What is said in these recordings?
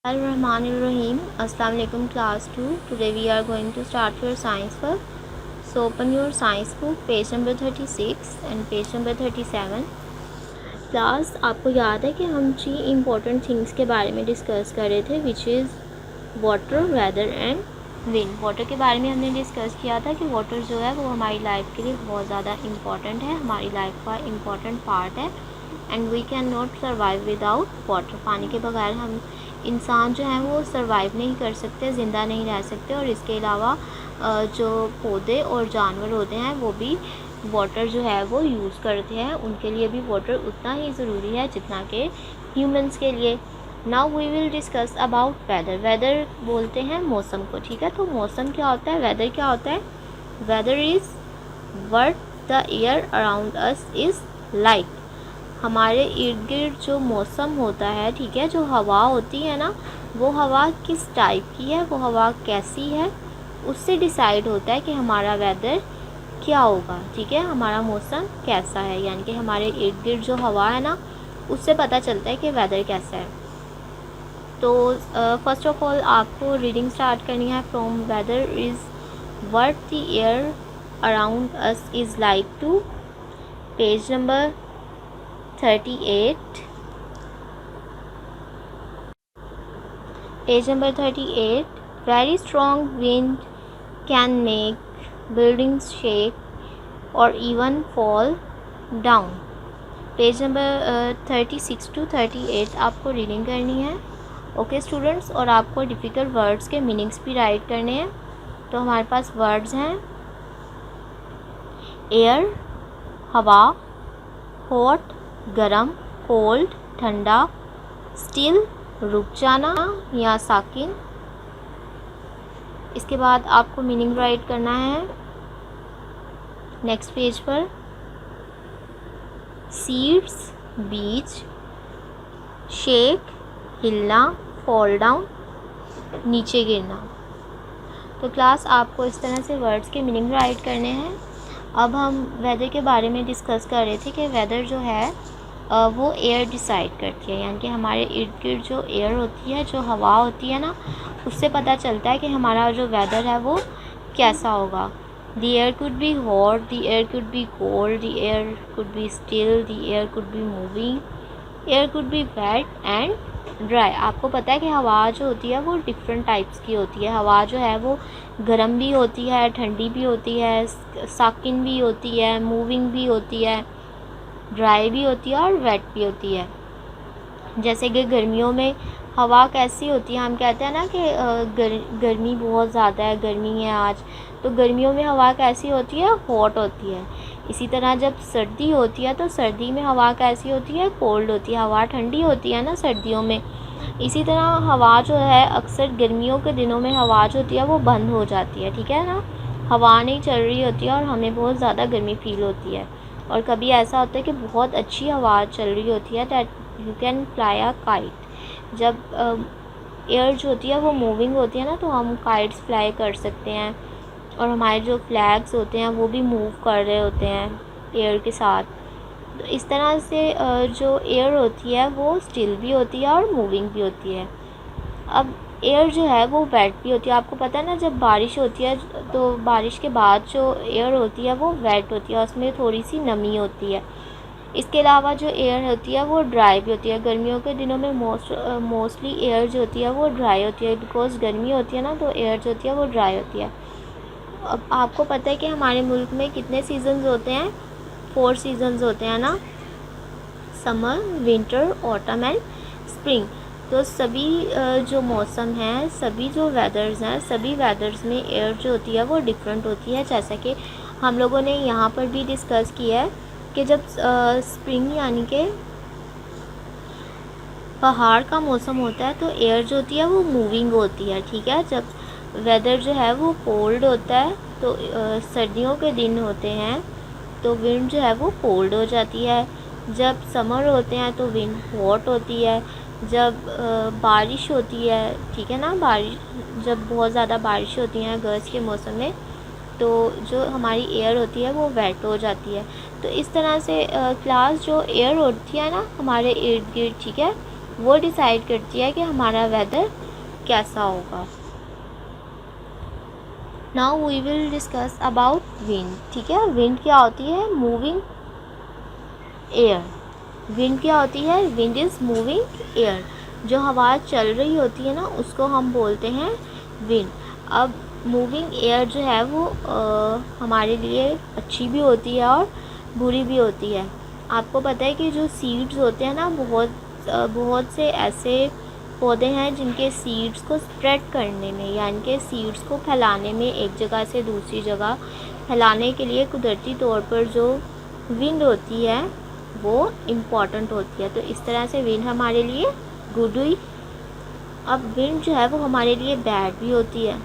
Bismillahirrahmanirrahim. Assalamu alaikum class 2. Today we are going to start your science work. So open your science book page number 36 and page number 37. Class आपको याद है कि हम 3 important things के बारे में discuss कर रहे थे which is water, weather and wind. Water के बारे में हमने डिस्कस किया था कि वाटर जो है वो हमारी लाइफ के लिए बहुत ज़्यादा इम्पॉर्टेंट है, हमारी लाइफ का इम्पॉर्टेंट पार्ट है and we can not survive without water. पानी के बगैर हम इंसान जो है वो सर्वाइव नहीं कर सकते, ज़िंदा नहीं रह सकते। और इसके अलावा जो पौधे और जानवर होते हैं वो भी वाटर जो है वो यूज़ करते हैं, उनके लिए भी वाटर उतना ही ज़रूरी है जितना कि ह्यूमंस के लिए। Now we will discuss about weather. Weather बोलते हैं मौसम को, ठीक है। तो मौसम क्या होता है, वेदर क्या होता है? Weather is what the air around us is like. हमारे इर्द गिर्द जो मौसम होता है, ठीक है, जो हवा होती है ना, वो हवा किस टाइप की है, वो हवा कैसी है, उससे डिसाइड होता है कि हमारा वेदर क्या होगा, ठीक है, हमारा मौसम कैसा है। यानी कि हमारे इर्द गिर्द जो हवा है ना, उससे पता चलता है कि वेदर कैसा है। तो फर्स्ट ऑफ ऑल आपको रीडिंग स्टार्ट करनी है from weather is what the air around us is like to page number 38. Page number 38. Very strong wind can make buildings shake or even fall down. Page number 36 to 38 आपको reading करनी है, okay students. और आपको difficult words के meanings भी right करने हैं। तो हमारे पास वर्ड्स हैं एयर हवा, हॉट गरम, कोल्ड ठंडा, स्टिल रुक जाना या साकिन। इसके बाद आपको मीनिंग राइट करना है नेक्स्ट पेज पर। सीड्स बीज, शेक हिलना, फॉल डाउन नीचे गिरना। तो क्लास आपको इस तरह से वर्ड्स के मीनिंग राइट करने हैं। अब हम वेदर के बारे में डिस्कस कर रहे थे कि वेदर जो है वो एयर डिसाइड करती है। यानी कि हमारे इर्द गिर्द जो एयर होती है, जो हवा होती है ना, उससे पता चलता है कि हमारा जो वेदर है वो कैसा होगा। The air could be hot, the air could be cold, the air could be still, the air could be moving, air could be wet and dry. आपको पता है कि हवा जो होती है वो डिफरेंट टाइप्स की होती है। हवा जो है वो गर्म भी होती है, ठंडी भी होती है, साकिन भी होती है, मूविंग भी होती है, ड्राई भी होती है और वेट भी होती है। जैसे कि गर्मियों में हवा कैसी होती है, हम कहते हैं ना कि गर्मी बहुत ज़्यादा है, गर्मी है आज, तो गर्मियों में हवा कैसी होती है, हॉट होती है। इसी तरह जब सर्दी होती है तो सर्दी में हवा कैसी होती है, कोल्ड होती है। हवा ठंडी होती है ना सर्दियों में। इसी तरह हवा जो है अक्सर गर्मियों के दिनों में हवा जो होती है वो बंद हो जाती है, ठीक है ना, हवा नहीं चल रही होती है और हमें बहुत ज़्यादा गर्मी फील होती है। और कभी ऐसा होता है कि बहुत अच्छी हवा चल रही होती है, that you can fly a kite. जब एयर जो होती है वो मूविंग होती है ना, तो हम काइट्स फ्लाई कर सकते हैं। और हमारे जो फ्लैग्स होते हैं वो भी मूव कर रहे होते हैं एयर के साथ। तो इस तरह से जो एयर होती है वो स्टिल भी होती है और मूविंग भी होती है। अब एयर जो है वो वेट भी होती है। आपको पता है ना, जब बारिश होती है तो बारिश के बाद जो एयर होती है वो वेट होती है, उसमें थोड़ी सी नमी होती है। इसके अलावा जो एयर होती है वो ड्राई भी होती है। गर्मियों के दिनों में मोस्टली एयर जो होती है वो ड्राई होती है, बिकॉज गर्मी होती है ना, तो एयर जो होती है वो ड्राई होती है। अब आपको पता है कि हमारे मुल्क में कितने सीजन्स होते हैं, 4 सीजन्स होते हैं ना, summer, winter, autumn and spring. तो सभी जो मौसम हैं, सभी जो वेदर्स हैं, सभी वेदर्स में एयर जो होती है वो डिफरेंट होती है। जैसा कि हम लोगों ने यहाँ पर भी डिस्कस किया है कि जब स्प्रिंग यानी कि पहाड़ का मौसम होता है तो एयर जो होती है वो मूविंग होती है, ठीक है। जब वेदर जो है वो कोल्ड होता है तो सर्दियों के दिन होते हैं तो विंड जो है वो कोल्ड हो जाती है। जब समर होते हैं तो विंड हॉट होती है। जब बारिश होती है, ठीक है ना, बारिश जब बहुत ज़्यादा बारिश होती है अगस्त के मौसम में, तो जो हमारी एयर होती है वो वेट हो जाती है। तो इस तरह से क्लास जो एयर होती है ना हमारे इर्द गिर्द, ठीक है, वो डिसाइड करती है कि हमारा वेदर कैसा होगा। Now we will discuss about wind. ठीक है, विंड क्या होती है? Moving air. विंड क्या होती है? Wind is moving air. जो हवा चल रही होती है ना, उसको हम बोलते हैं विंड। अब मूविंग एयर जो है वो हमारे लिए अच्छी भी होती है और बुरी भी होती है। आपको पता है कि जो सीड्स होते हैं ना, बहुत से ऐसे पौधे हैं जिनके सीड्स को स्प्रेड करने में, यानी कि सीड्स को फैलाने में, एक जगह से दूसरी जगह फैलाने के लिए कुदरती तौर पर जो विंड होती है वो इम्पॉर्टेंट होती है। तो इस तरह से विंड हमारे लिए गुड हुई। अब विंड जो है वो हमारे लिए बैड भी होती है।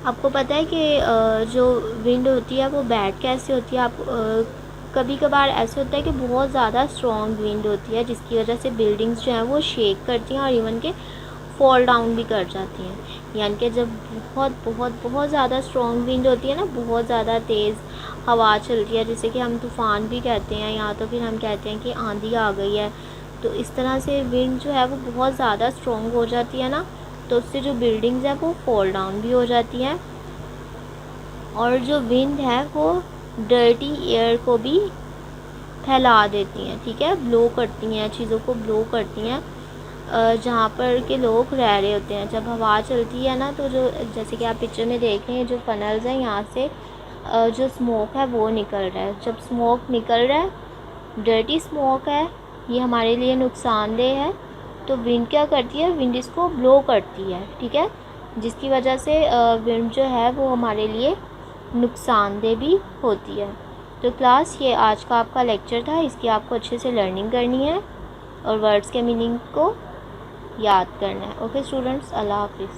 आपको पता है कि जो विंड होती है वो बैड कैसे होती है? आप कभी कभार ऐसे होता है कि बहुत ज़्यादा स्ट्रॉन्ग विंड होती है, जिसकी वजह से बिल्डिंग्स जो हैं वो शेक करती हैं और इवन के फॉल डाउन भी कर जाती हैं। यानी कि जब बहुत बहुत बहुत ज़्यादा स्ट्रॉन्ग विंड होती है ना, बहुत ज़्यादा तेज़ हवा चलती है, जिसे कि हम तूफ़ान भी कहते हैं, या तो फिर हम कहते हैं कि आंधी आ गई है। तो इस तरह से विंड जो है वो बहुत ज़्यादा स्ट्रॉन्ग हो जाती है ना, तो उससे जो बिल्डिंग्स हैं वो फॉल डाउन भी हो जाती हैं। और जो विंड है वो डर्टी एयर को भी फैला देती हैं। ठीक है, ब्लो करती हैं, चीज़ों को ब्लो करती हैं जहाँ पर के लोग रह रहे होते हैं। जब हवा चलती है ना, तो जो जैसे कि आप पिक्चर में देख रहे हैं, जो फनल्स हैं, यहाँ से जो स्मोक है वो निकल रहा है। जब स्मोक निकल रहा है, डर्टी स्मोक है, ये हमारे लिए नुकसानदेह है। तो विंड क्या करती है? विंड इसको ब्लो करती है। ठीक है, जिसकी वजह से विंड जो है वो हमारे लिए नुकसानदेह भी होती है। तो क्लास, ये आज का आपका लेक्चर था, इसकी आपको अच्छे से लर्निंग करनी है और वर्ड्स के मीनिंग को याद करना है। ओके स्टूडेंट्स, अल्लाह हाफिज़।